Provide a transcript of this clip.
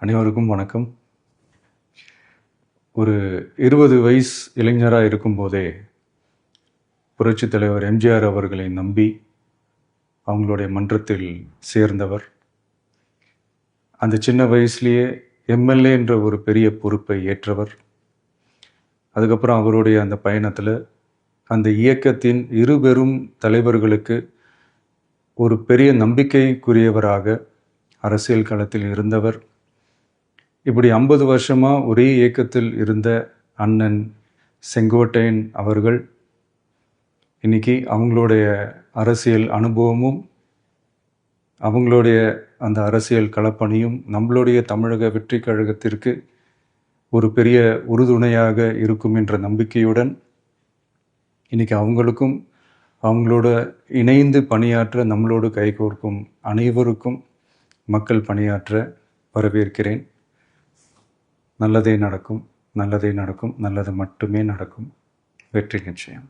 அனைவருக்கும் வணக்கம். ஒரு 20 வயசு இளைஞராக இருக்கும்போதே புரட்சித் தலைவர் எம்ஜிஆர் அவர்களை நம்பி அவங்களுடைய மன்றத்தில் சேர்ந்தவர். அந்த சின்ன வயசுலேயே எம்எல்ஏ என்ற ஒரு பெரிய பொறுப்பை ஏற்றவர். அதுக்கப்புறம் அவருடைய அந்த பயணத்தில் அந்த இயக்கத்தின் இருபெரும் தலைவர்களுக்கு ஒரு பெரிய நம்பிக்கைக்குரியவராக அரசியல் களத்தில் இருந்தவர். இப்படி 50 வருஷமாக ஒரே இயக்கத்தில் இருந்த அண்ணன் செங்கோட்டையன் அவர்கள் இன்னைக்கு அவங்களுடைய அரசியல் அனுபவமும் அவங்களுடைய அந்த அரசியல் களப்பணியும் நம்மளுடைய தமிழக வெற்றி கழகத்திற்கு ஒரு பெரிய உறுதுணையாக இருக்கும் என்ற நம்பிக்கையுடன் இன்னைக்கு அவங்களுக்கும் அவங்களோட இணைந்து பணியாற்ற நம்மளோடு கைகோர்க்கும் அனைவருக்கும் மக்கள் பணியாற்ற வரவேற்கிறேன். நல்லதே நடக்கும், நல்லதே நடக்கும், நல்லது மட்டுமே நடக்கும். வெற்றி நிச்சயம்.